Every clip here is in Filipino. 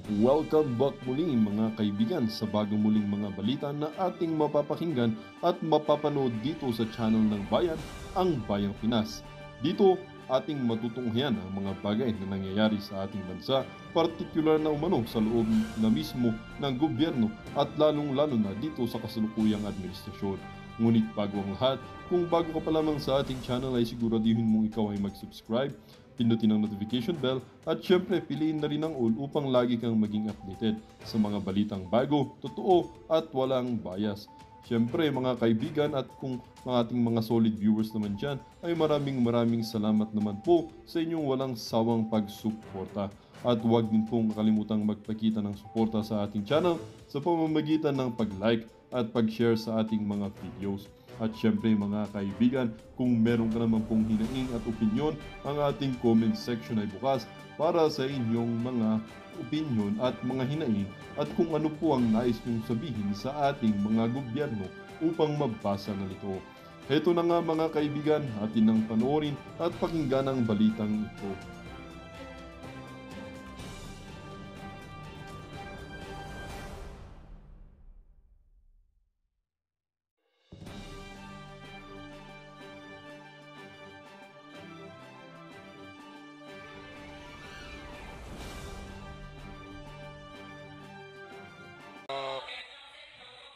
Welcome back muli mga kaibigan sa bagong muling mga balita na ating mapapakinggan at mapapanood dito sa channel ng Bayan, ang Bayang Pinas. Dito, ating matutunghayan ang mga bagay na nangyayari sa ating bansa, partikular na umano sa loob na mismo ng gobyerno at lalong-lalo na dito sa kasalukuyang administrasyon. Ngunit bago ang lahat, kung bago ka pa lamang sa ating channel ay siguraduhin mong ikaw ay mag-subscribe, pindutin ang notification bell at syempre piliin na rin ang all upang lagi kang maging updated sa mga balitang bago, totoo at walang bias. Syempre mga kaibigan at kung mga ating mga solid viewers naman dyan ay maraming salamat naman po sa inyong walang sawang pagsuporta. At huwag din pong kalimutang magpakita ng suporta sa ating channel sa pamamagitan ng pag-like at pag-share sa ating mga videos. At syempre mga kaibigan, kung meron ka naman pong hinaing at opinyon, ang ating comment section ay bukas para sa inyong mga opinyon at mga hinaing at kung ano po ang nais nyong sabihin sa ating mga gobyerno upang mabasa na ito. Heto na nga mga kaibigan, atin nang panoorin at pakinggan ang balitang ito.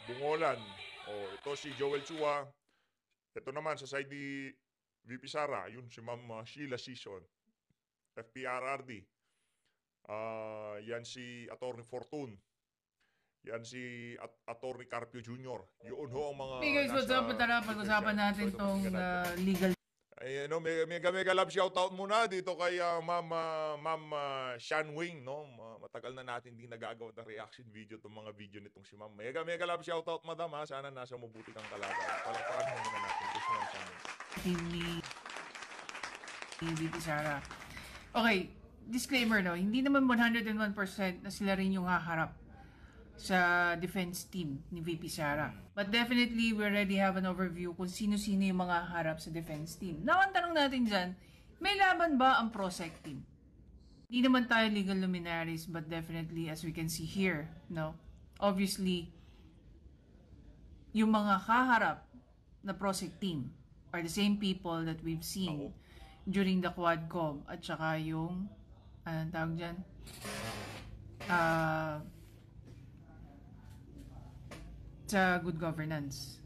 Bungolan. Ito si Joel Chua. Ito naman sa side ni VP Sara, yun si Ma'am Sheila Season. FPRRD. Yan si Attorney Fortune. Yan si Attorney Carpio Jr. Yun ho ang mga Hey guys, what's up? Tara, pag-usapan natin tong legal. Ay, mega love shoutout muna dito kay Ma'am Shan Wing, no? Matagal na natin hindi nagagawa ng reaction video itong mga video nitong si Ma'am. Mega love shoutout, madam, ha? Sana nasa mabuti kang kalagayan. Palakpakan muna natin. Gusto Ma'am Shan Wing. Ni VP Sara. Okay, disclaimer, no? Hindi naman 101% na sila rin yung haharap sa defense team ni VP Sara. But definitely, we already have an overview kung sino-sino yung mga harap sa defense team. Now, ang tanong natin dyan, may laban ba ang PROSEC team? Hindi naman tayo legal luminaries, but definitely, as we can see here, no? Obviously, yung mga kaharap na PROSEC team are the same people that we've seen during the Quadcom at saka yung, anong tawag dyan? Sa good governance.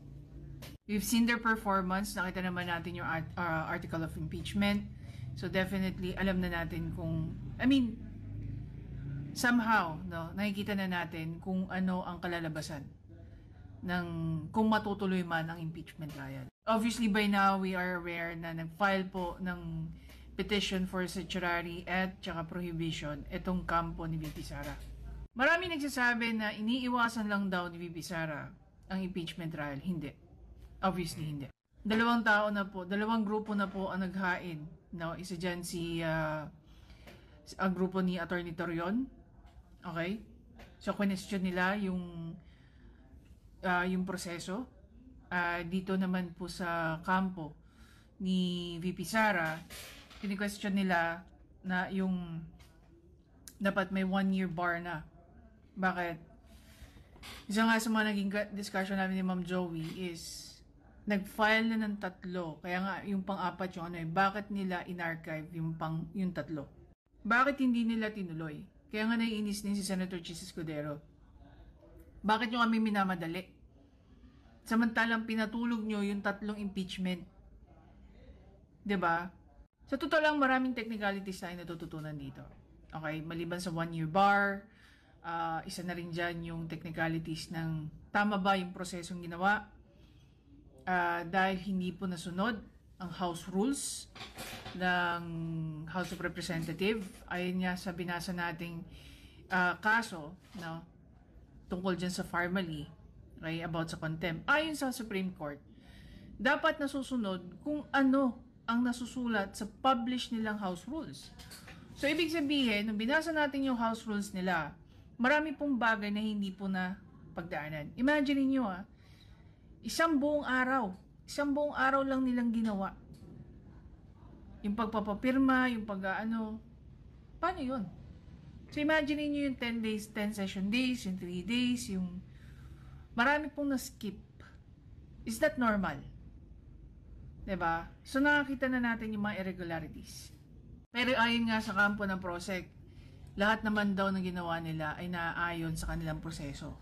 We've seen their performance, nakita naman natin yung article of impeachment. So definitely alam na natin kung, somehow, no, nakikita na natin kung ano ang kalalabasan ng kung matutuloy man ang impeachment trial. Obviously by now we are aware na nag-file po ng petition for certiorari at tsaka prohibition itong kampo ni VP Sara. Marami nagsasabi na iniiwasan lang daw ni VP Sara ang impeachment trial. Hindi. Obviously, hindi. Dalawang grupo na po ang naghain. No? Isa dyan ang grupo ni Attorney Torion. Okay? So, question nila yung proseso. Dito naman po sa kampo ni VP Sara, kini-question nila na yung dapat may 1-year bar na. Bakit? Isa nga sa mga naging discussion namin ni Ma'am Joey is nag-file na ng 3. Kaya nga yung pang-4 yung bakit nila in-archive yung 3? Bakit hindi nila tinuloy? Kaya nga naiinis din si Senator Chis Escudero. Bakit nyo kami minamadali? Samantalang pinatulog nyo yung 3 impeachment. 'Di ba? Sa totoo lang maraming technicalities tayo natututunan dito. Okay, maliban sa 1-year bar, isa na rin dyan yung technicalities ng tama ba yung prosesong ginawa dahil hindi po nasunod ang House rules ng House of Representatives. Ayon nga sa binasa nating kaso, no, tungkol dyan sa Farmally, okay, about sa contempt. Ayon sa Supreme Court, dapat nasusunod kung ano ang nasusulat sa published nilang House rules. So, ibig sabihin, nung binasa natin yung House rules nila, marami pong bagay na hindi po na pagdaanan. Imagine niyo isang buong araw lang nilang ginawa. Yung pagpapapirma, yung paano yun? So imagine niyo yung 10 days, 10 session days, yung 3 days, yung marami pong na-skip. Is that normal? 'Di ba? So nakakita na natin yung mga irregularities. Pero ayon nga sa kampo ng PROSEC, lahat naman daw na ginawa nila ay naaayon sa kanilang proseso.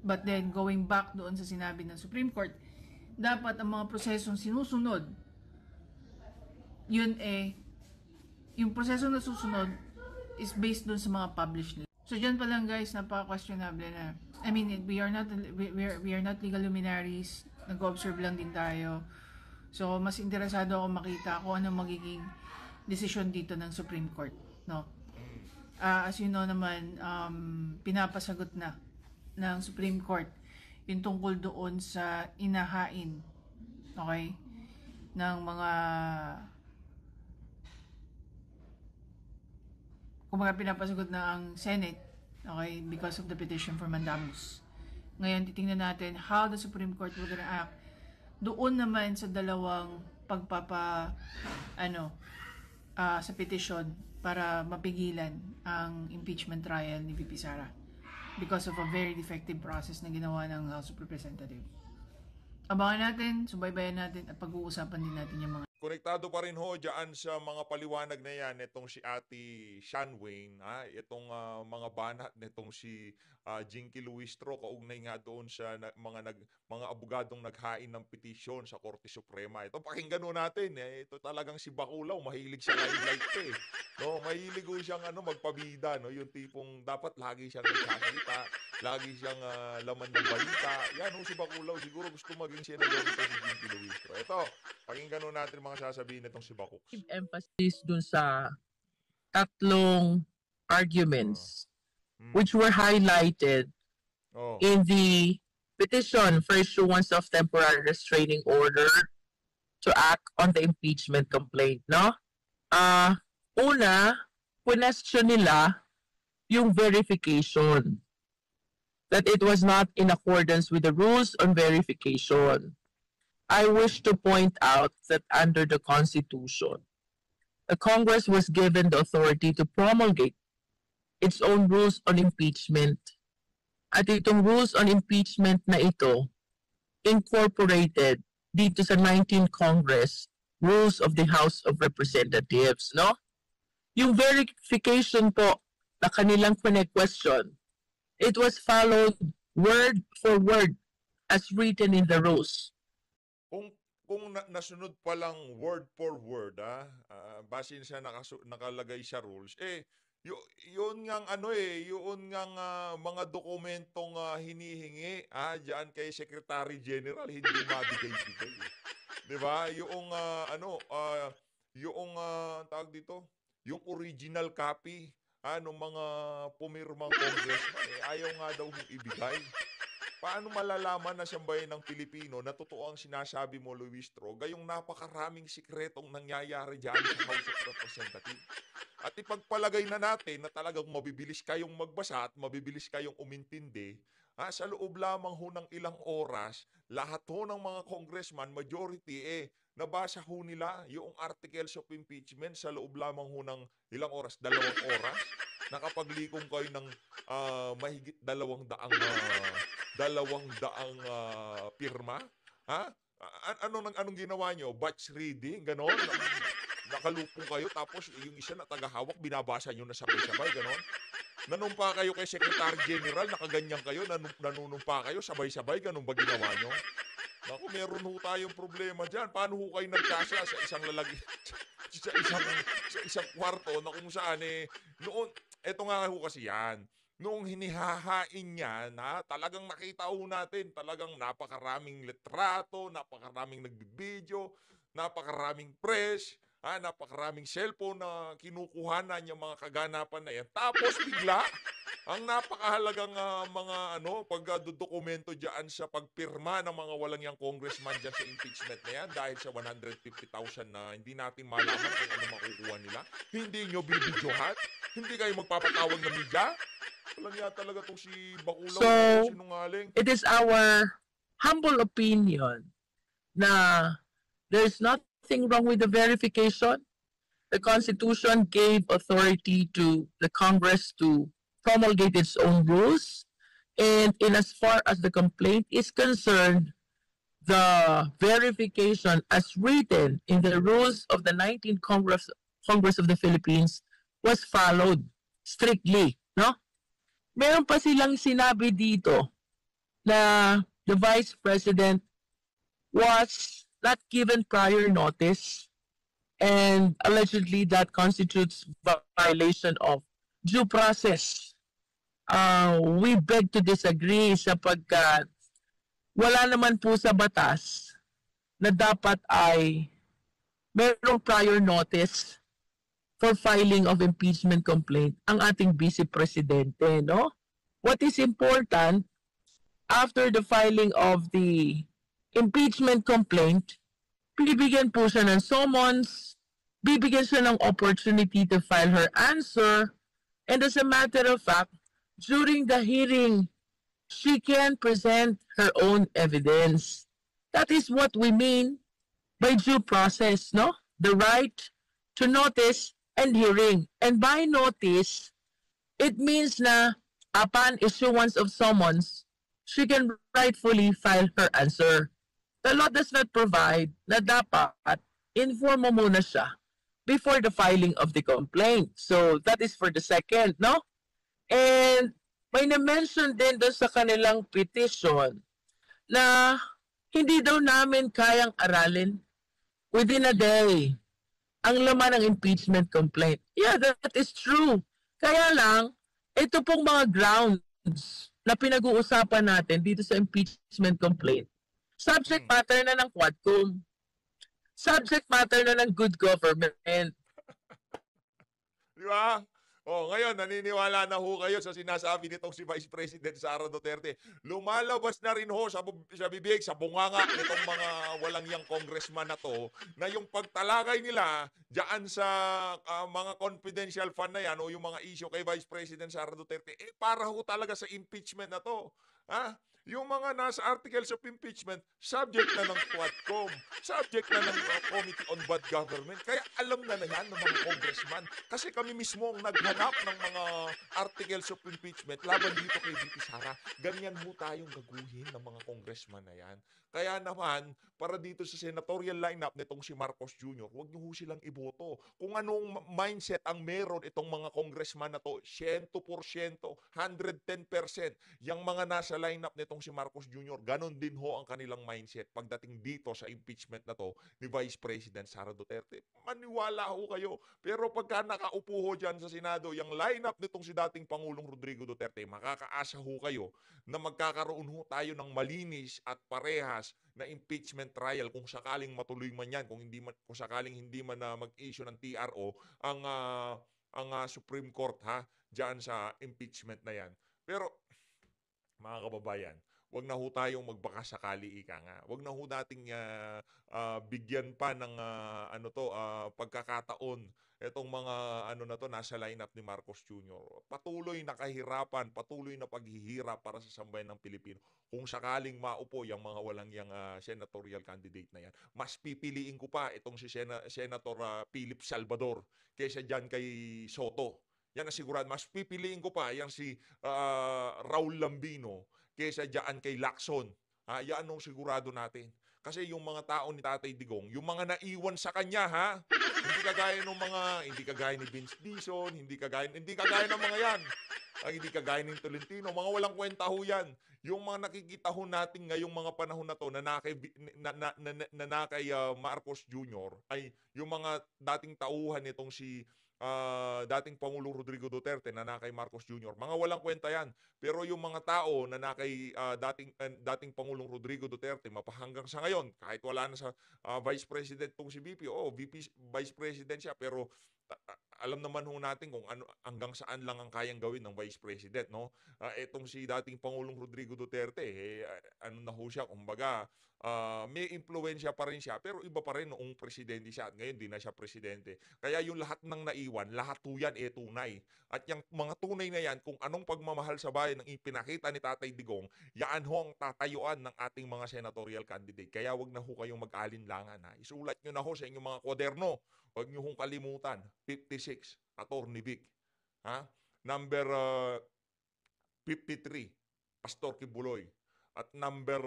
But then, going back doon sa sinabi ng Supreme Court, dapat ang mga prosesong sinusunod, yun yung proseso na susunod is based doon sa mga published nila. So dyan pa lang guys, napaka-questionable na. I mean, we are not legal luminaries, nag-observe lang din tayo. So, mas interesado ako makita kung ano magiging desisyon dito ng Supreme Court, no? As you know naman, pinapasagot na ng Supreme Court yung tungkol doon sa inahain, okay, ng mga kumbaga pinapasagot na ang Senate, okay, because of the petition for mandamus. Ngayon, titingnan natin how the Supreme Court will gonna act doon naman sa dalawang sa petition para mapigilan ang impeachment trial ni VP Sara because of a very defective process na ginawa ng House of Representatives. Abangan natin, subaybayan natin at pag-uusapan din natin yung mga Konektado pa rin ho dyan sa mga paliwanag na yan, itong si Ate Sean Wayne, itong mga banat nitong si Jinky Luistro, kaugnay nga doon sa mga abogadong naghain ng petisyon sa Korte Suprema. Ito, pakinggan ho natin. Ito talagang si Baculaw, mahilig sa limelight eh. No, mahilig ho siyang magpabida, no? Yung tipong dapat lagi siyang nagsasalita, lagi siyang laman ng balita. Yan ho si Baculaw, siguro gusto maging senador nito si Jinky Luistro. Ito, pakinggan ho natin mga sasabihin nitong si Bacux. Emphasis dun sa tatlong arguments which were highlighted in the petition for issuance of temporary restraining order to act on the impeachment complaint, no? Una, question nila yung verification, that it was not in accordance with the rules on verification. I wish to point out that under the Constitution, the Congress was given the authority to promulgate its own rules on impeachment. At itong rules on impeachment na ito, incorporated dito sa 19th Congress Rules of the House of Representatives, no? Yung verification po na kanilang question, it was followed word for word as written in the rules. Kung nasunod pa lang word for word, basin sa nakalagay sa rules, yun ngang yun ngang mga dokumentong hinihingi diyan kay Secretary General, hindi mabigay-bigay. 'Di ba? Yung tawag dito, yung original copy ng mga pumirmang congressman, ayaw nga daw ibigay. Paano malalaman na siyang bayan ng Pilipino na totoo ang sinasabi mo, Luistro, gayong napakaraming sikretong nangyayari dyan sa House of Representatives? At ipagpalagay na natin na talagang mabibilis kayong magbasa at mabibilis kayong umintindi, sa loob lamang ho ng ilang oras, lahat ho ng mga congressman, majority, nabasa ho nila yung articles of impeachment sa loob lamang ho ng ilang oras, 2 oras. Nakapaglikong kayo ng mahigit 200 pirma. Anong ginawa nyo? Batch reading, ganon? Nakalupong kayo, tapos yung isa na tagahawak, binabasa nyo na sabay-sabay, ganon? Nanumpa kayo kay Secretary General, nakaganyan kayo, nanunumpa kayo, sabay-sabay, ganon ba ginawa nyo? Naku, meron ho tayong problema dyan. Paano ho kayo nagkasya sa isang sa isang kwarto na kung saan noon, eto nga ho kasi yan. Noong hinihahain niya talagang nakita ho natin, talagang napakaraming litrato, napakaraming nagbibideo, napakaraming press, napakaraming cellphone na kinukuhanan yung mga kaganapan na yan. Tapos bigla, ang napakahalagang pagdodokumento dyan sa pagpirma ng mga walang yang congressman dyan sa impeachment na yan dahil sa 150,000 na hindi natin malaman kung ano makukuha nila. Hindi nyo bibidyohan? Hindi kayo magpapatawag ng media? Walang yan talaga itong si Baculaw. So, sinungaling. It is our humble opinion na there's nothing wrong with the verification. the Constitution gave authority to the Congress to promulgate its own rules. And in as far as the complaint is concerned, the verification as written in the rules of the 19th Congress of the Philippines was followed strictly, no? Meron pa silang sinabi dito na the Vice President was not given prior notice, and allegedly that constitutes violation of due process. We beg to disagree sapagkat wala naman po sa batas na dapat ay merong prior notice for filing of impeachment complaint ang ating Vice Presidente, no? What is important, after the filing of the impeachment complaint, bibigyan po siya ng summons, bibigyan siya ng opportunity to file her answer, and as a matter of fact, during the hearing, she can present her own evidence. That is what we mean by due process, no? The right to notice and hearing. And by notice, it means na upon issuance of summons, she can rightfully file her answer. The law does not provide na dapat inform mo muna siya before the filing of the complaint. So that is for the second, no? And may na-mention din doon sa kanilang petition na hindi daw namin kayang aralin within a day ang laman ng impeachment complaint. Yeah, that is true. Kaya lang, ito pong mga grounds na pinag-uusapan natin dito sa impeachment complaint, subject matter na ng Quadcom. Subject matter na ng good government. Di ba? Ngayon, naniniwala na ho kayo sa sinasabi nitong si Vice President Sara Duterte. Lumalabas na rin ho sa bibig, sa bunganga nitong mga walang yang congressman na to, na yung pagtalakay nila dyan sa mga confidential fund na yan o yung mga issue kay Vice President Sara Duterte, para ho talaga sa impeachment na to. Ha? Yung mga nasa articles of impeachment, subject na ng Quadcom, subject na ng Committee on Bad Government. Kaya alam na yan ng mga congressman. Kasi kami mismo ang naghanap ng mga articles of impeachment laban dito kay VP Sara. Ganyan ho tayong gaguhin ng mga congressman na yan. Kaya naman, para dito sa senatorial lineup nitong si Marcos Jr., huwag niyo ho silang iboto. Kung anong mindset ang meron itong mga congressman na to, 100%, 110%, yung mga nasa lineup nitong si Marcos Jr., ganon din ho ang kanilang mindset pagdating dito sa impeachment na to ni Vice President Sara Duterte. Maniwala ho kayo. Pero pagka nakaupo ho dyan sa Senado, yung lineup nitong si dating Pangulong Rodrigo Duterte, makakaasa ho kayo na magkakaroon ho tayo ng malinis at parehas na impeachment trial kung sakaling matuloy man yan, kung sakaling hindi man mag-issue ng TRO ang Supreme Court diyan sa impeachment na yan. Pero mga kababayan, wag na ho tayong magbakasakali ika nga. Wag na ho nating bigyan pa ng pagkakataon itong mga nasa lineup ni Marcos Jr. Patuloy na kahirapan, patuloy na paghihirap para sa sambayan ng Pilipino. Kung sakaling maupo yung mga walang yung senatorial candidate na yan, mas pipiliin ko pa itong si Senator Philip Salvador kaysa dyan kay Soto. Yan na sigurado. Mas pipiliin ko pa yung si Raul Lambino kaysa dyan kay Lacson. Yan ang sigurado natin. Kasi yung mga tao ni Tatay Digong, yung mga naiwan sa kanya, hindi kagaya ni Vince Dizon, hindi kagaya ng mga yan. Hindi kagaya ni Tolentino, mga walang kwenta ho yan. Yung mga nakikita ho natin ngayong mga panahon na to na kay Marcos Jr. ay yung mga dating tauhan nitong si dating Pangulong Rodrigo Duterte na kay Marcos Jr. Mga walang kwenta yan. Pero yung mga tao na kay dating Pangulong Rodrigo Duterte, mapahanggang sa ngayon, kahit wala na sa Vice President tong si VP, Vice President siya, pero alam naman ho natin kung ano hanggang saan lang ang kayang gawin ng Vice President, no? Etong si dating Pangulong Rodrigo Duterte, ano na ho siya, kumbaga, may impluwensya pa rin siya, pero iba pa rin noong presidente siya at ngayon di na siya presidente. Kaya yung lahat ng naiwan, lahat po yan tunay. At yung mga tunay na yan, kung anong pagmamahal sa bayan ang ipinakita ni Tatay Digong, yaan ho ang tatayuan ng ating mga senatorial candidate. Kaya wag na ho kayong mag-alinlangan. Isulat nyo na ho sa inyong mga kwaderno. Huwag niyo hong kalimutan, 56, Attorney Vic. Number 53, Pastor Kibuloy. At number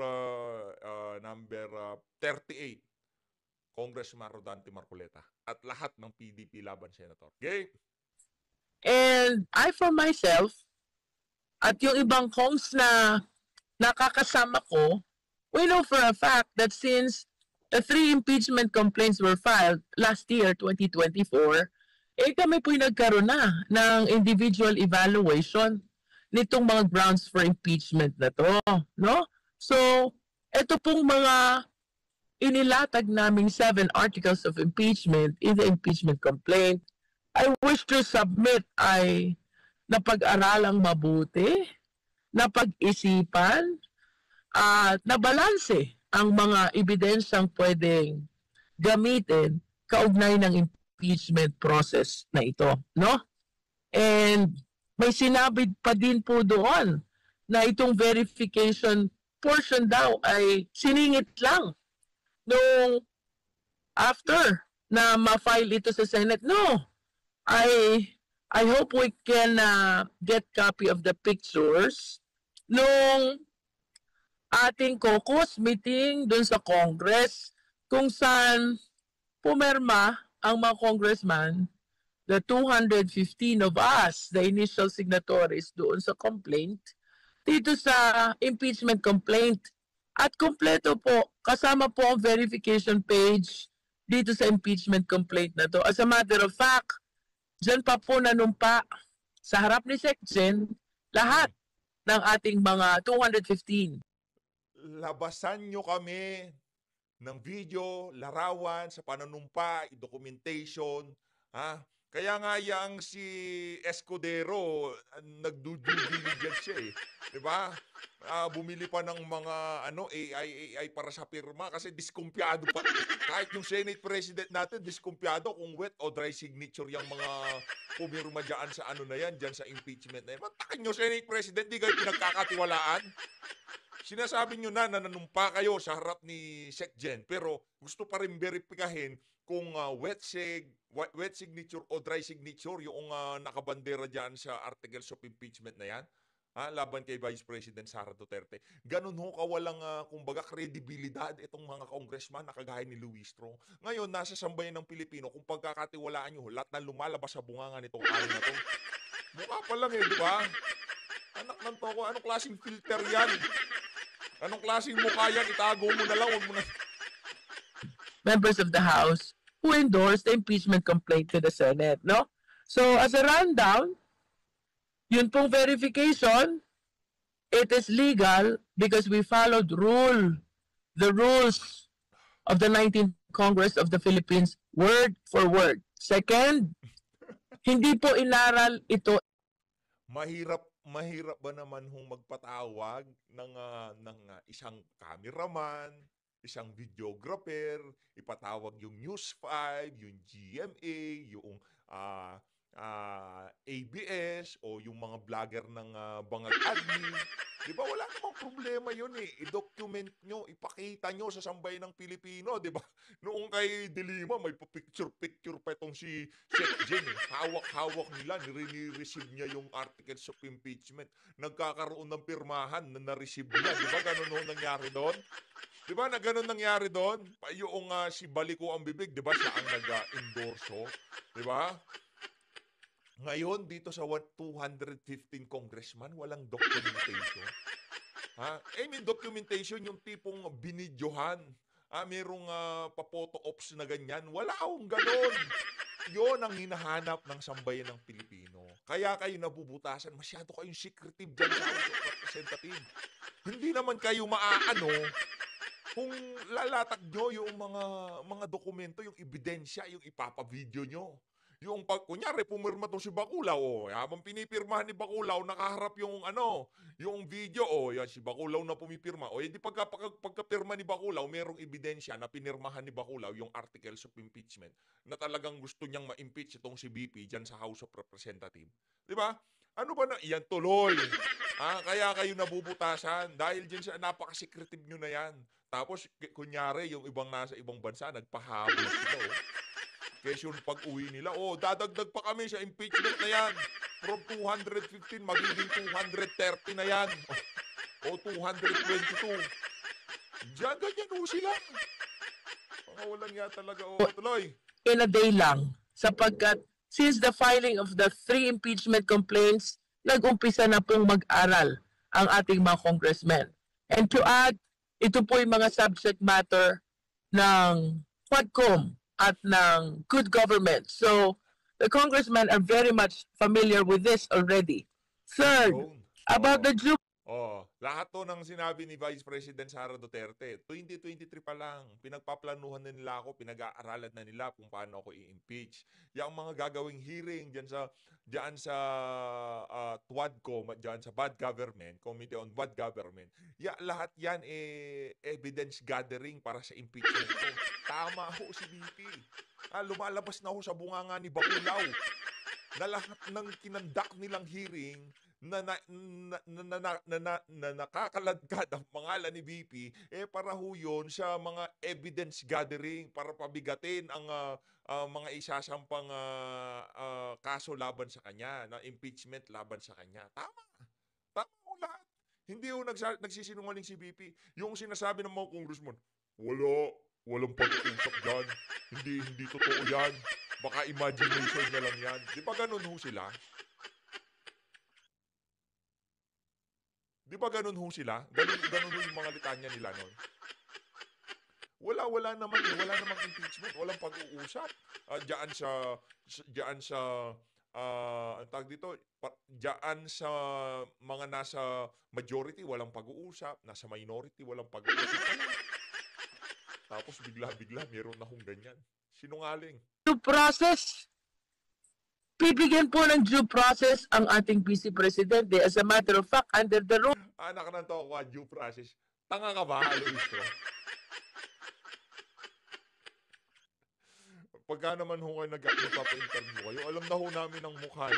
38, Congressman Rodante Marcoleta. At lahat ng PDP laban senator. Okay? And I for myself, at yung ibang congs na nakakasama ko, we know for a fact that since the 3 impeachment complaints were filed last year, 2024, kami po'y nagkaroon na ng individual evaluation nitong mga grounds for impeachment na to, no? So, ito pong mga inilatag naming 7 articles of impeachment in the impeachment complaint, I wish to submit ay napag-aralang mabuti, napag-isipan, at nabalanse ang mga ebidensyang pwedeng gamitin kaugnay ng impeachment process na ito, no? And may sinabi pa din po doon na itong verification portion daw ay siningit lang nung after na ma-file ito sa Senate. No, I hope we can get copy of the pictures nung ating caucus meeting dun sa Congress kung saan pumirma ang mga congressman, the 215 of us, the initial signatories doon sa complaint, dito sa impeachment complaint. At kompleto po, kasama po ang verification page dito sa impeachment complaint na to. As a matter of fact, dyan pa po nanumpa sa harap ni SecGen lahat ng ating mga 215. Labasan nyo kami ng video, larawan, sa pananumpa, documentation. Kaya nga yang si Escudero, nag-due diligence siya eh. Diba? Bumili pa ng mga AI para sa pirma kasi diskumpiyado pa. Kahit yung Senate President natin, diskumpiyado kung wet o dry signature yung mga pumirma dyan sa dyan sa impeachment na yan. Matakin nyo, Senate President, di kayo pinagkakatiwalaan. Sinasabi nyo na nanumpa kayo sa harap ni SecGen pero gusto pa rin verifikahin kung wet signature o dry signature yung nakabandera dyan sa articles of impeachment na yan. Laban kay Vice President Sara Duterte. Ganun ho kawalang kumbaga kredibilidad itong mga congressman na kagaya ni Luis Strong. Ngayon, nasa sambayan ng Pilipino, kung pagkakatiwalaan nyo, lahat na lumalabas sa bunganga nitong ari na to. Mukha pa lang di ba? Anak ng toko, anong klaseng filter yan? Anong klaseng mukha yan? Itago mo na lang, wag mo na. Members of the House who endorsed the impeachment complaint to the Senate, no? So, as a rundown, yun pong verification, it is legal because we followed the rules of the 19th Congress of the Philippines word for word. Second, hindi po inaral ito. Mahirap ba naman hong magpatawag ng isang cameraman, isang videographer, ipatawag yung News 5, yung GMA, yung ABS o yung mga vlogger ng Bangag Admin. Di ba wala namang problema yun eh. I-document nyo, ipakita nyo sa sambayan ng Pilipino, di ba? Noong kay Dilima, may picture pa itong si SecGen eh. Hawak-hawak nila, nire-receive niya yung articles of impeachment. Nagkakaroon ng pirmahan na na-receive niya. Di ba ganun ho nangyari doon? Di ba na ganun nangyari doon? Yung si Baliko ang bibig, di ba siya ang nag-endorso? Di ba? Ngayon, dito sa 215 congressman, walang documentation. May documentation yung tipong binidyohan. Merong pa-photo ops na ganyan. Wala akong ganon. Yun ang hinahanap ng sambayan ng Pilipino. Kaya kayo nabubutasan. Masyado kayong secretive dyan sa House of Representatives. Hindi naman kayo maaano kung lalatag nyo yung mga dokumento, yung ebidensya, yung ipapavideo nyo. Yung pag, kunyari, pumirma to si Baculaw, habang pinipirmahan ni Baculaw, nakaharap yung yung video, yan si Baculaw na pumipirma. Edi pagkapirma ni Baculaw, merong ebidensya na pinirmahan ni Baculaw yung articles of impeachment na talagang gusto niyang ma-impeach itong si BP dyan sa House of Representatives. Di ba? Ano ba na? Yan tuloy. Kaya kayo nabubutasan dahil dyan sa napaka-secretive nyo na yan. Tapos, kunyari, yung ibang nasa ibang bansa, nagpahabol sila. Kasi yung pag-uwi nila, dadagdag pa kami sa impeachment na yan. From 215, magiging 230 na yan. O 222. Diyan, ganyan sila. Mga walang nga talaga. Tuloy. In a day lang, sapagkat since the filing of the 3 impeachment complaints, nag-umpisa na pong mag-aral ang ating mga congressmen. And to add, ito po yung mga subject matter ng Quadcom at ng good government. So, the congressmen are very much familiar with this already. Third, about the lahat to ng sinabi ni Vice President Sara Duterte, 2023 pa lang, pinagpaplanuhan na nila ako, pinag-aaralan na nila kung paano ako i-impeach. Yung mga gagawing hearing diyan sa TWADCOM, diyan sa Bad Government, Committee on Bad Government, lahat yan evidence gathering para sa impeachment ko. Tama ho si BP. Lumalabas na ho sa bunganga ni Baculaw na lahat ng kinandak nilang hearing na nakakaladkad ang pangalan ni BP, para ho yun sa mga evidence gathering para pabigatin ang mga isasampang kaso laban sa kanya, na impeachment laban sa kanya. Tama ho lahat. Hindi ho nagsisinungaling si BP. Yung sinasabi ng mga congressman, walang pag-uusap dyan. Hindi totoo yan. Baka imagination na lang yan. Di ba ganun ho sila? Di ba ganun ho sila? Ganun ho yung mga litanya nila nun. Wala namang impeachment, walang pag-uusap. Diyan sa ang tawag dito, diyan sa mga nasa majority walang pag-uusap, nasa minority walang pag-uusap. Tapos bigla meron na hong ganyan. Sinungaling. Due process. Bibigyan po ng due process ang ating Vice Presidente. As a matter of fact, under the rule. Anak ng toko, due process. Tanga ka ba, Luistro? Pagka naman ho kayo nagpapa-interview kayo, alam na ho namin ang mukha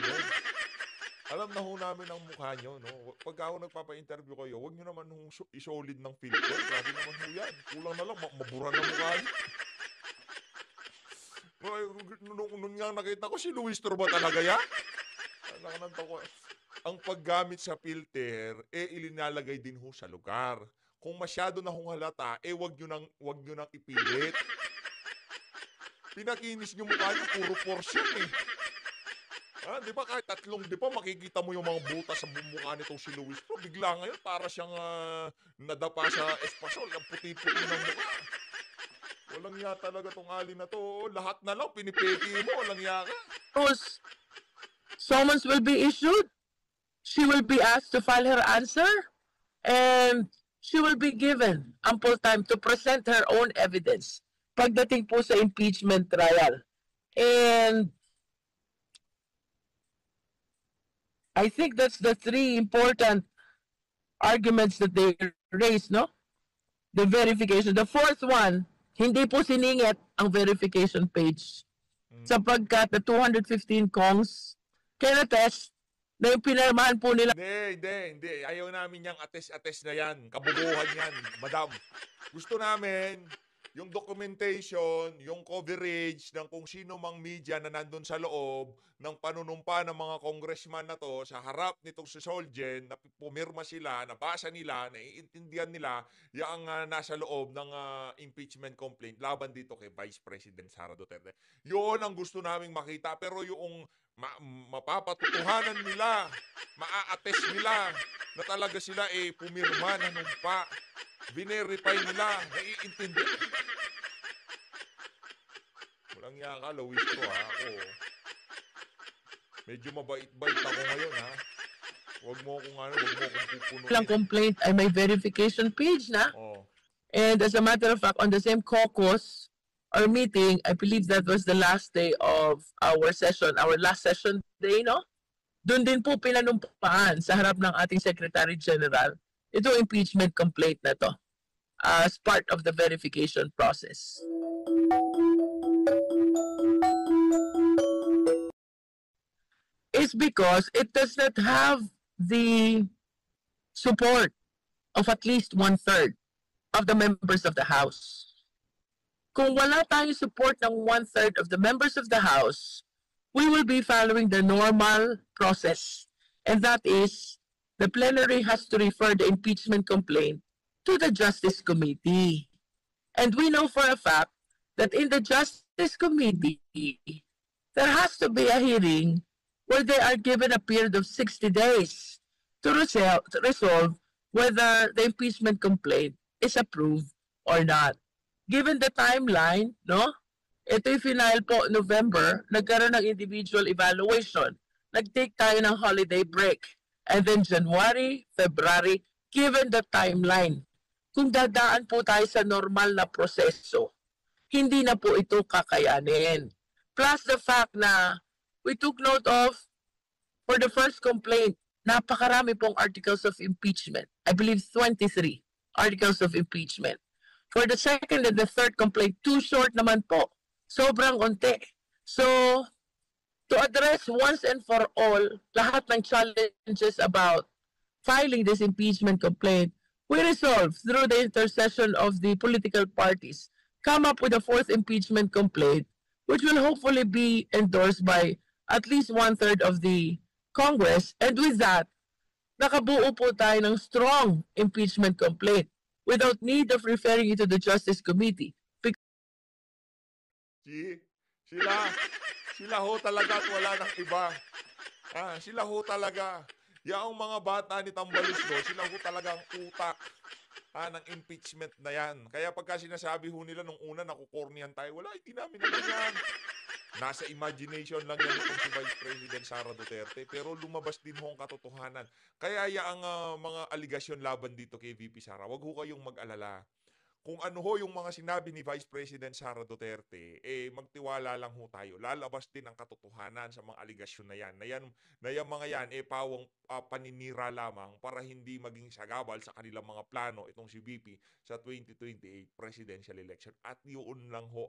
nyo. No? Pagka ako nagpapa-interview kayo, huwag nyo naman isolid ng filter. Grabe naman ho yan. Kulang na lang, mabura na mukha nyo. Nung nga nakita ko, si Luistro ba talaga yan? Ang paggamit sa filter, ilinalagay din ho sa lugar. Kung masyado na hong halata, wag nyo nang ipilit. Pinakinis nyo mukha nyo, puro portion di ba kahit di ba makikita mo yung mga butas sa mukha nitong si Luistro, bigla ngayon para siyang nadapa sa espasol, ang puti-puti ng mukha. Walang ya talaga tong alin na to. Lahat na lang pinipeki mo. Walang ya ka. Summons will be issued. She will be asked to file her answer. And she will be given ample time to present her own evidence pagdating po sa impeachment trial. And I think that's the 3 important arguments that they raised, no? The verification. The 4th one, hindi po siningit ang verification page. Sapagkat the 215 Kongs can attest na yung pinirmahan po nila. Hindi. Ayaw namin yung attest na yan. Kabubuhan yan, madam. Gusto namin yung documentation, yung coverage ng kung sino mang media na nandun sa loob ng panunumpa ng mga congressman na to sa harap nitong si Solgen, na pumirma sila, nabasa nila, naiintindihan nila yung nasa loob ng impeachment complaint laban dito kay Vice President Sara Duterte. Yun ang gusto naming makita, pero yung mapapatutuhanan nila, maa-attest nila na talaga sila pumirma, nanumpa, binerify nila, naiintindihan. Walang yaka, Luis ko ako. Medyo mabait-bait ako ngayon Huwag mo akong pupunuin. Lang complaint ay may verification page na. And as a matter of fact, on the same caucus, our meeting, I believe that was the last day of our session, our last session day, no? Doon din po pinanumpaan sa harap ng ating Secretary General itong impeachment complaint na to as part of the verification process. It's because it does not have the support of at least 1/3 of the members of the House. Kung wala tayong support ng 1/3 of the members of the House, we will be following the normal process. And that is, the plenary has to refer the impeachment complaint to the Justice Committee. And we know for a fact that in the Justice Committee, there has to be a hearing where they are given a period of 60 days to resolve whether the impeachment complaint is approved or not. Given the timeline, no? Ito yung final po, November, nagkaroon ng individual evaluation. Nag-take tayo ng holiday break. And then January, February, given the timeline, kung dadaan po tayo sa normal na proseso, hindi na po ito kakayanin. Plus the fact na we took note of, for the first complaint, napakarami pong articles of impeachment. I believe 23 articles of impeachment. For the second and the third complaint, too short naman po. Sobrang unti. So, to address once and for all lahat ng challenges about filing this impeachment complaint, we resolve through the intercession of the political parties, come up with a fourth impeachment complaint, which will hopefully be endorsed by at least 1/3 of the Congress. And with that, nakabuo po tayo ng strong impeachment complaint without need of referring it to the Justice Committee. Sila ho talaga at wala ng iba. Sila ho talaga. Yung mga bata ni Tambaluslo, sila ho talaga ang utak ng impeachment na yan. Kaya pagka sinasabi ho nila nung una nakukornihan tayo, wala, hindi namin naman yan. Nasa imagination lang yan itong si Vice President Sara Duterte, pero lumabas din ho ang katotohanan. Kaya ang mga aligasyon laban dito kay VP Sara, wag ho kayong mag-alala. Kung ano ho yung mga sinabi ni Vice President Sara Duterte, magtiwala lang ho tayo. Lalabas din ang katotohanan sa mga aligasyon na yan. Na yan mga yan, pawang paninira lamang para hindi maging sagabal sa kanilang mga plano itong si VP sa 2028 presidential election. At yun ho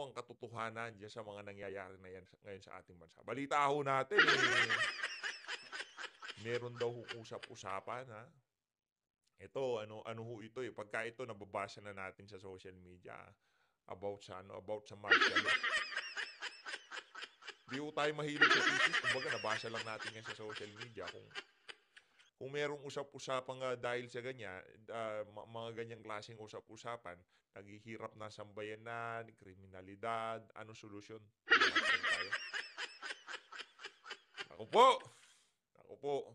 ang katotohanan dyan sa mga nangyayari na yan ngayon sa ating bansa. Balita ho natin, meron daw usap-usapan, ha? Ito, ano ho ito pagka ito nababasa na natin sa social media about sa martial law. Di ho tayo mahilig sa thesis, kumbaga nabasa lang natin yan sa social media. Kung merong usap-usapan dahil sa ganyan, mga ganyang klaseng usap-usapan, naghihirap na sambayanan, kriminalidad, ano solusyon? Ako po,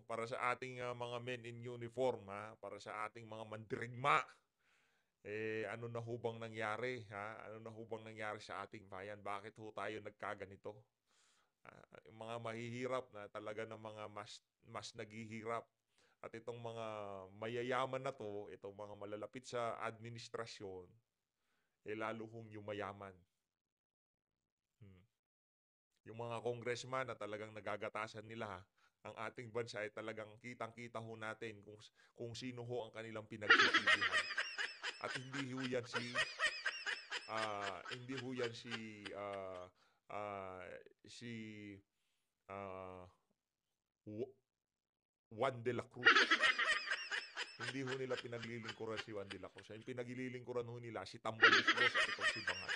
para sa ating mga men in uniform, para sa ating mga mandirigma, ano na ho bang nangyari? Ano na ho bang nangyari sa ating bayan? Bakit ho tayo nagkaganito? Yung mga mahihirap na talaga ng mga mas naghihirap. At itong mga mayayaman na to, itong mga malalapit sa administrasyon, lalo hong yumayaman. Yung mga congressman na talagang nagagatasan nila, ang ating bansa ay talagang kitang-kita ho natin kung sino ho ang kanilang pinagsisisihan. At hindi ho yan si Juan de la Cruz. Hindi ho nila pinaglilingkuran si Juan de la Cruz. Yung pinaglilingkuran ho nila si Tambaluslo at itong si Bangat.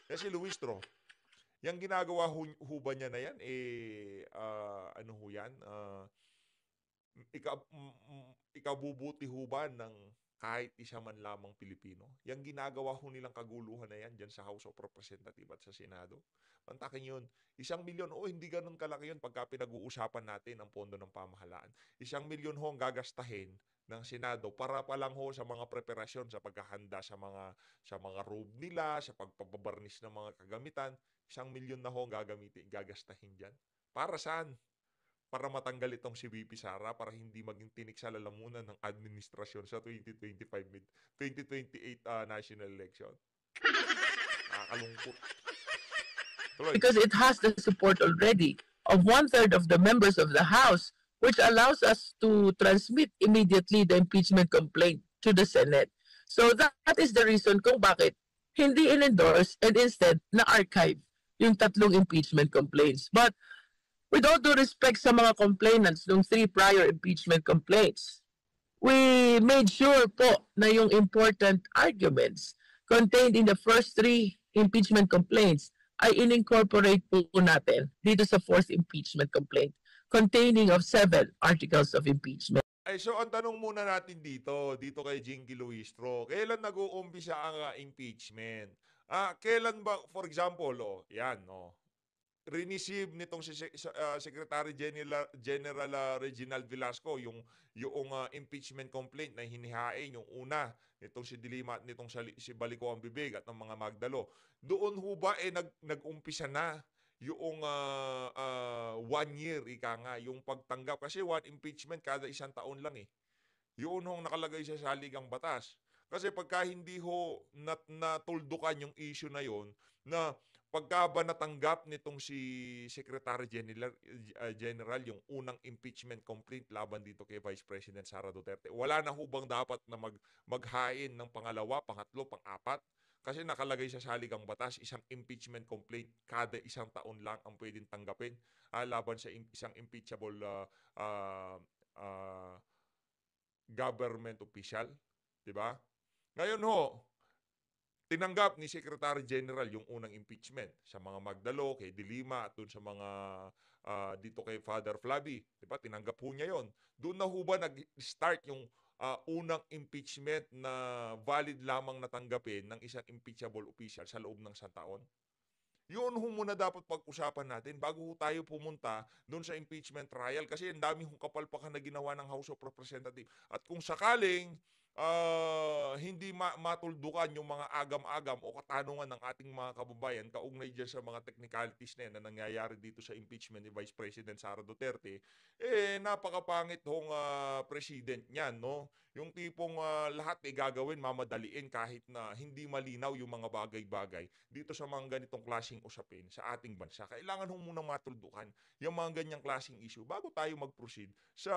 Kasi Luis Tro, yung ginagawa ho ba niya na yan, ano ho yan? Ikabubuti ho ba ng kahit isa man lamang Pilipino? Yung ginagawa ho nilang kaguluhan na yan dyan sa House of Representatives at sa Senado. Pantakin yun. 1 milyon, hindi ganun kalaki yun pagka pinag-uusapan natin ang pondo ng pamahalaan. 1 milyon ho ang gagastahin ng Senado para pa lang ho sa mga preparasyon, sa paghahanda sa mga robe nila, sa pagpapabarnis ng mga kagamitan. 1 milyon na ho ang gagastahin dyan. Para saan? Para matanggal itong si VP Sara, para hindi maging tinik sa lalamunan ng administrasyon sa 2028 national election. Nakakalungkot. Tuloy. Because it has the support already of 1/3 of the members of the House, which allows us to transmit immediately the impeachment complaint to the Senate. So that is the reason kung bakit hindi in-endorse and instead na-archive yung 3 impeachment complaints. But with all due respect sa mga complainants ng 3 prior impeachment complaints, we made sure po na yung important arguments contained in the first 3 impeachment complaints ay in-incorporate po natin dito sa 4th impeachment complaint containing of 7 articles of impeachment. Ay, so ang tanong muna natin dito kay Jinky Luistro, kailan nag-uumpisa ang impeachment? Kailan ba, for example, yan, receive nitong si Secretary General Reginald Velasco yung impeachment complaint na hinihain yung una nitong si Dilima at nitong si Balico ang Bibig at ng mga Magdalo. Doon ho ba nag-umpisa na yung 1 year yung pagtanggap kasi 1 impeachment kada 1 taon lang Yun hong nakalagay sa saligang batas. Kasi pagka hindi ho natuldukan yung issue na yon na pagka ba natanggap nitong si Secretary General yung unang impeachment complaint laban dito kay Vice President Sara Duterte, wala na hubang dapat na maghain ng pangalawa, pangatlo, pang-apat? Kasi nakalagay sa saligang batas, 1 impeachment complaint kada 1 taon lang ang pwedeng tanggapin laban sa isang impeachable government official. Diba? Ngayon tinanggap ni Secretary General yung unang impeachment sa mga Magdalo, kay Dilima at dun sa mga dito kay Father Flavi. Diba? Tinanggap po niya yon. Doon na ho ba nag-start yung unang impeachment na valid lamang natanggapin ng isang impeachable official sa loob ng 1 taon? Yun muna dapat pag-usapan natin bago tayo pumunta doon sa impeachment trial kasi ang dami kapalpakan na ginawa ng House of Representatives. At kung sakaling hindi matuldukan yung mga agam-agam o katanungan ng ating mga kababayan kaugnay dyan sa mga technicalities na yan na nangyayari dito sa impeachment ni Vice President Sara Duterte, napakapangit hong president niyan, no? Yung tipong lahat gagawin, mamadaliin kahit na hindi malinaw yung mga bagay-bagay dito sa mga ganitong klaseng usapin sa ating bansa. Kailangan munang matuldukan yung mga ganyang klaseng issue bago tayo mag-proceed sa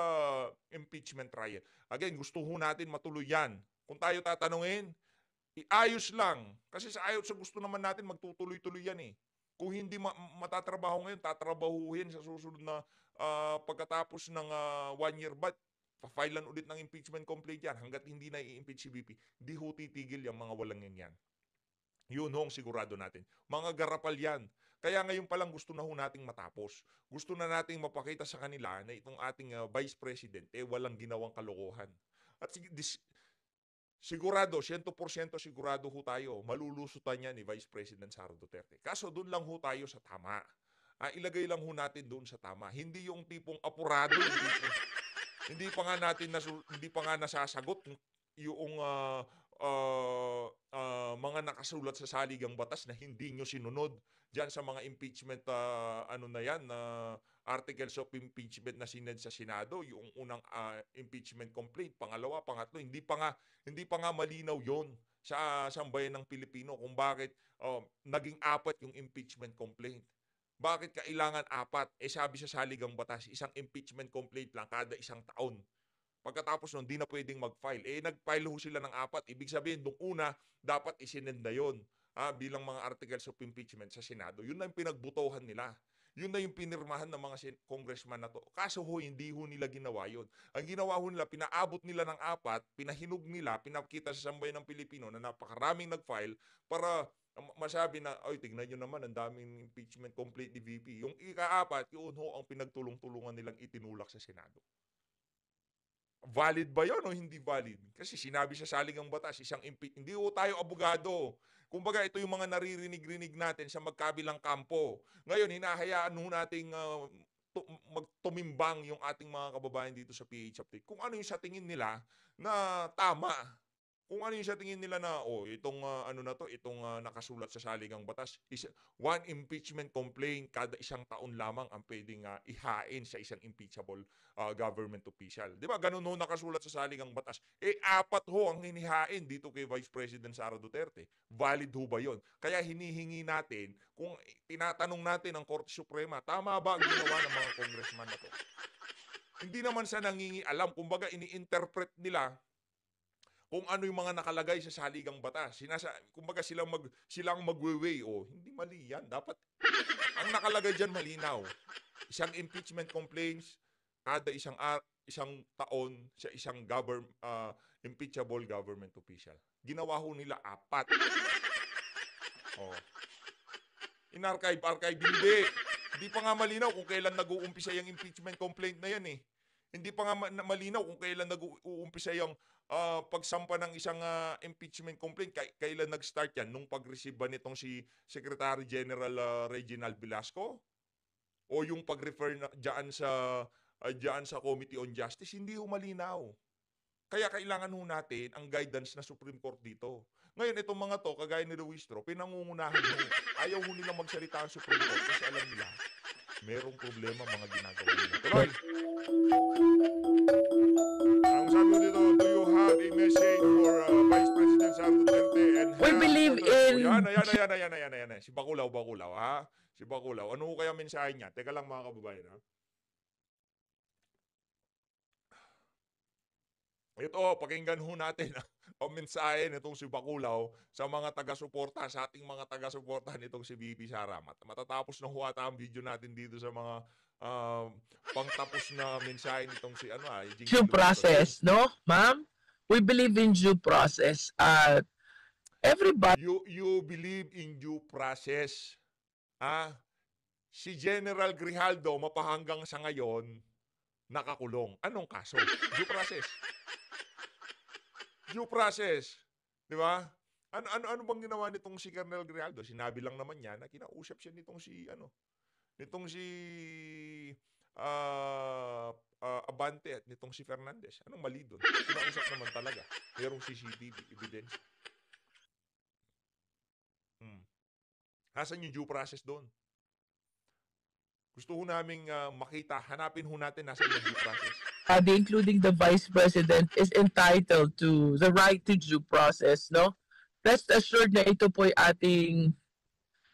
impeachment trial. Again, gusto natin matuloy yan. Kung tayo tatanungin, iayos lang. Kasi sa gusto naman natin magtutuloy-tuloy yan Kung hindi matatrabaho ngayon, tatrabahuhin sa susunod na pagkatapos ng 1 year bat, pa-filean ulit ng impeachment complaint yan hanggat hindi na i-impeach si VP. Di ho titigil yung mga walang yan. Yun sigurado natin. Mga garapal yan. Kaya ngayon pa lang gusto na nating matapos. Gusto na nating mapakita sa kanila na itong ating Vice President walang ginawang kalokohan. At sigurado, 100% sigurado tayo, malulusutan niya ni Vice President Sara Duterte. Kaso doon lang tayo sa tama. Ilagay lang natin doon sa tama. Hindi yung tipong apurado, hindi pa nga nasasagot yung mga nakasulat sa saligang batas na hindi nyo sinunod diyan sa mga impeachment articles of impeachment na sined sa Senado, yung unang impeachment complaint, pangalawa, pangatlo, hindi pa nga malinaw yon sa sambayan ng Pilipino kung bakit naging 4 yung impeachment complaint. Bakit kailangan 4? Sabi sa saligang batas, 1 impeachment complaint lang kada 1 taon. Pagkatapos nun, di na pwedeng mag-file. Nag-file sila ng 4. Ibig sabihin, nung una, dapat isinend na yun bilang mga articles of impeachment sa Senado. Yun na yung pinagbutohan nila. Yun na yung pinirmahan ng mga congressman na to. Kaso hindi nila ginawa yun. Ang ginawa nila, pinaabot nila ng 4, pinahinog nila, pinakita sa sambayan ng Pilipino na napakaraming nag-file para masabi na, tignan nyo naman, ang daming impeachment complaint ni VP. Yung ika-4, yun ang pinagtulong-tulungan nilang itinulak sa Senado. Valid ba yun o hindi valid? Kasi sinabi sa saligang batas, hindi tayo abogado. Kumbaga, ito yung mga naririnig-rinig natin sa magkabilang kampo. Ngayon, hinahayaan nating magtumimbang yung ating mga kababayan dito sa PH Update kung ano yung sa tingin nila na tama. kung ano yung sa tingin nila na, itong ano na to, itong nakasulat sa saligang batas, is one impeachment complaint kada isang taon lamang ang pwedeng ihain sa isang impeachable government official. Di ba? Ganun ho nakasulat sa saligang batas. 4 ho ang hinihain dito kay Vice President Sara Duterte. Valid ho ba yun? Kaya hinihingi natin, kung tinatanong natin ang Korte Suprema, tama ba ang ginawa ng mga congressman na to? Hindi naman sa nangingialam, kumbaga ini-interpret nila kung ano yung mga nakalagay sa saligang batas. Kumbaga silang magwe-weigh. Hindi mali yan. Dapat, ang nakalagay dyan malinaw. Isang impeachment complaints kada isang taon sa isang impeachable government official. Ginawa ho nila 4. In-archive, hindi. Hindi pa nga malinaw kung kailan nag-uumpisa yung impeachment complaint na yan eh. Hindi pa nga malinaw kung kailan nag-uumpisa yung pagsampa ng isang impeachment complaint. Kailan nag-start yan? Nung pag-receive ba nitong si Secretary General Reginald Velasco? O yung pag-refer dyan sa Committee on Justice? Hindi ho malinaw. Kaya kailangan ho natin ang guidance na Supreme Court dito. Ngayon, itong mga to, kagaya ni Ruistro, pinangungunahan ho. Ayaw ho nila magsalita ang Supreme Court kasi alam nila, merong problema mga ginagawa nila. Tuloy! Ang sabi mo dito, do you have a message for Vice President Sara Duterte and We believe in... Yan. Si Baculaw, ha? Si Baculaw. Ano ho kaya mensahe niya? Teka lang mga kababayan, ha? Ito, pakinggan ho natin ang mensahe nitong si Baculaw sa mga taga-suporta, sa ating mga taga-suporta nitong si VP Sara. Matatapos na ho ata ang video natin dito sa mga pangtapos na mensahe nitong si due process, no, ma'am? We believe in due process. Everybody... You believe in due process. Si General Grijaldo, mapahanggang sa ngayon, nakakulong. Anong kaso? Due process. Due process. Di ba? Ano bang ginawa nitong si Colonel Grijaldo? Sinabi lang naman niya na kinausap siya nitong si Abante at nitong si Fernandez. Anong mali doon? Kinausap naman talaga. Mayroong CCTV evidence. Hasan yung due process doon? Gusto ho naming makita, hanapin ho natin nasa yung due process. Including the Vice President, is entitled to the right to due process, no? Rest assured na ito po ating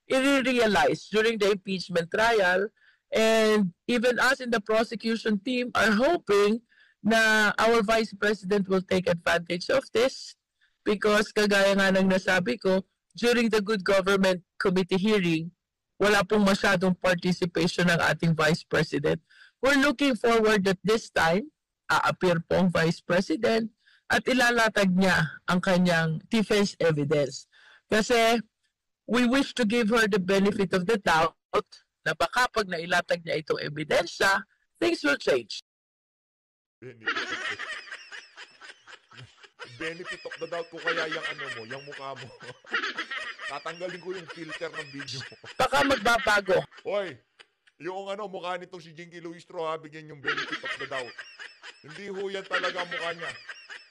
i-realize during the impeachment trial, and even us in the prosecution team are hoping na our Vice President will take advantage of this because kagaya nga ng nasabi ko, during the Good Government Committee hearing, wala pong masyadong participation ng ating Vice President. We're looking forward that this time, a-appear po ang Vice President at ilalatag niya ang kanyang defense evidence. Kasi we wish to give her the benefit of the doubt na baka pag nailatag niya itong ebidensya, things will change. Benefit of the doubt ko kaya yung mukha mo. Tatanggalin ko yung filter ng video mo. Baka magbabago. Hoy, yung mukha nitong si Jinky Luistro, bigyan yung benefit of the doubt. Hindi ho yan talaga mukha niya.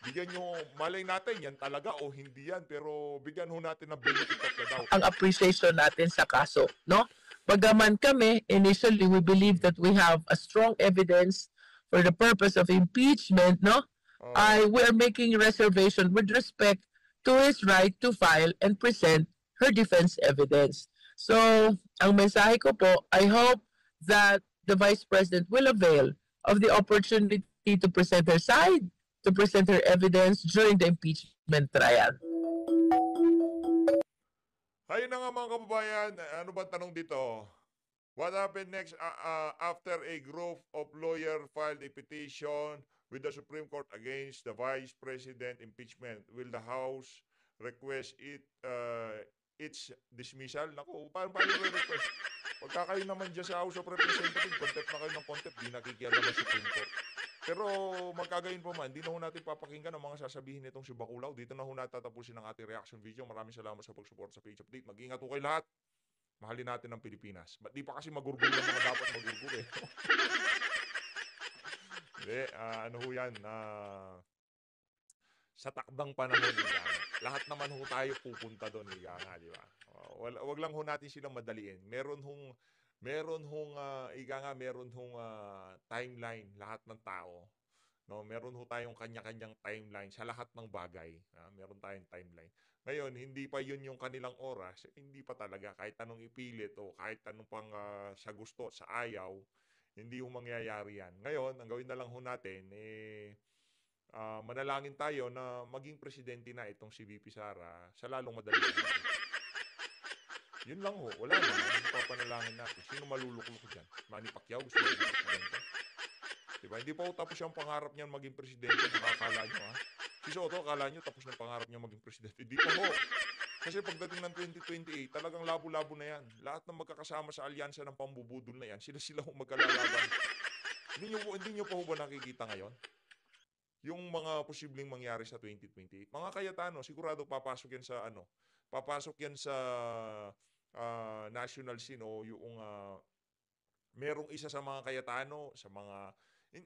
Bigyan nyo, malay natin, yan talaga o hindi yan, pero bigyan ho natin ng benefit of the doubt. Ang appreciation natin sa kaso, no? Bagaman kami, initially, we believe that we have a strong evidence for the purpose of impeachment, no? We are making reservation with respect to his right to file and present her defense evidence. So, ang mensahe ko po, I hope that the Vice President will avail of the opportunity to present her side, to present her evidence during the impeachment trial. Ayun na nga mga kababayan, ano ba tanong dito? What happened next after a group of lawyers filed a petition with the Supreme Court against the Vice President impeachment? Will the House request its dismissal? Naku, paano request? Pagka kayo naman dyan sa House of Representatives, contempt na kayo ng contempt, di nakikialam ang Supreme Court. Pero magkagayon po man, di na ho natin papakinggan ang mga sasabihin nitong si Baculaw. Dito na ho natatapusin ang ating reaction video. Maraming salamat sa pag-support sa page update. Mag-ingat ho kayo lahat. Mahalin natin ang Pilipinas. Ba't di pa kasi magurgul ng mga dapat magurgul eh. Hindi, ano ho yan, sa takdang panahon, ika nga. Lahat naman ho tayo pupunta doon, ika nga, di ba? Wag lang ho natin silang madaliin. Meron hong timeline lahat ng tao. No, meron ho tayong kanya-kanyang timeline sa lahat ng bagay. Meron tayong timeline. Ngayon, hindi pa yun yung kanilang oras. Hindi pa talaga. Kahit anong ipilit o kahit anong pang sa gusto, sa ayaw, hindi ho mangyayari yan. Ngayon, ang gawin na lang ho natin, manalangin tayo na maging presidente na itong si VP Sara sa lalong madali. Yun lang ho. Wala na. Ano pa panalangin natin? Sino maluluklok dyan? Manny Pacquiao gusto maging presidente? Diba? Hindi pa ho tapos yung pangarap niyan maging presidente. Nakakala nyo, ha? Si Soto, akala nyo tapos na pangarap niya maging presidente. Hindi pa ho. Kasi pagdating ng 2028, talagang labo-labo na yan. Lahat ng magkakasama sa alyansa ng pambubudol na yan, sila ho magkalalaban. Hindi nyo pa ho ba nakikita ngayon? Yung mga posibleng mangyari sa 2028. Mga Cayetano, sigurado papasok yan sa papasok yan sa national scene o yung merong isa sa mga Cayetano, sa mga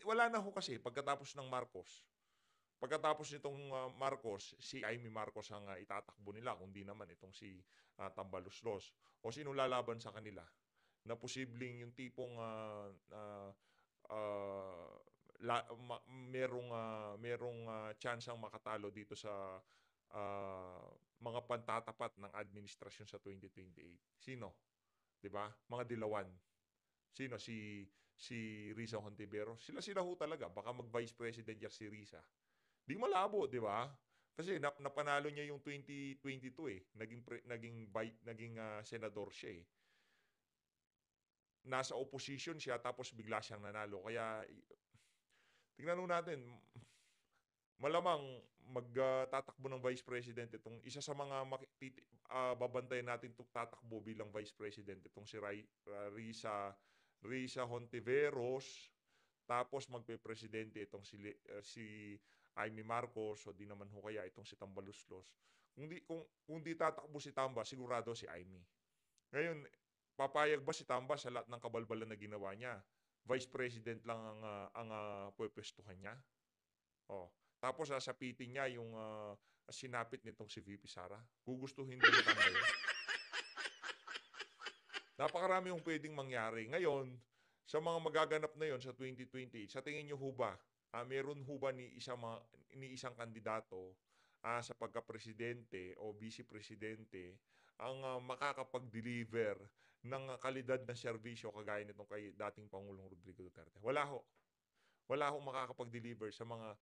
wala na ho kasi pagkatapos ng Marcos. Pagkatapos nitong Marcos, si Amy Marcos ang itatakbo nila, kundi naman itong si Tambaluslos. O sino lalaban sa kanila? Na posibleng yung tipong merong chance ang makatalo dito sa mga pantatapat ng administrasyon sa 2028. Sino? 'Di ba? Mga dilawan. Sino? Si Risa Hontiveros. Sila ho talaga. Baka mag-vice president yan si Risa. Di malabo, 'di ba? Kasi napanalo niya yung 2022 eh. Naging senador siya eh. Nasa opposition siya tapos bigla siyang nanalo. Kaya tingnan natin, malamang magtatakbo ng vice president itong isa sa mga babantayan natin itong tatakbo bilang vice president itong si Risa Hontiveros, tapos magpe-presidente itong si Amy Marcos, o di naman ho kaya itong si Tambaluslos. Kung di tatakbo si Tamba, sigurado si Amy. Ngayon, papayag ba si Tamba sa lahat ng kabalbalan na ginawa niya? Vice President lang ang pwepestuhan niya. Tapos sasapitin niya yung sinapit nitong si VP Sara. Gugustuhin ba ni Tamba yun? Napakarami yung pwedeng mangyari. Ngayon, sa mga magaganap na yon sa 2028, sa tingin niyo ho ba, meron ho ba ni isang kandidato sa pagka-presidente o vice-presidente ang makakapag-deliver ng kalidad na serbisyo kagaya nitong kay dating Pangulong Rodrigo Duterte? Wala ho. Wala ho makakapag-deliver sa mga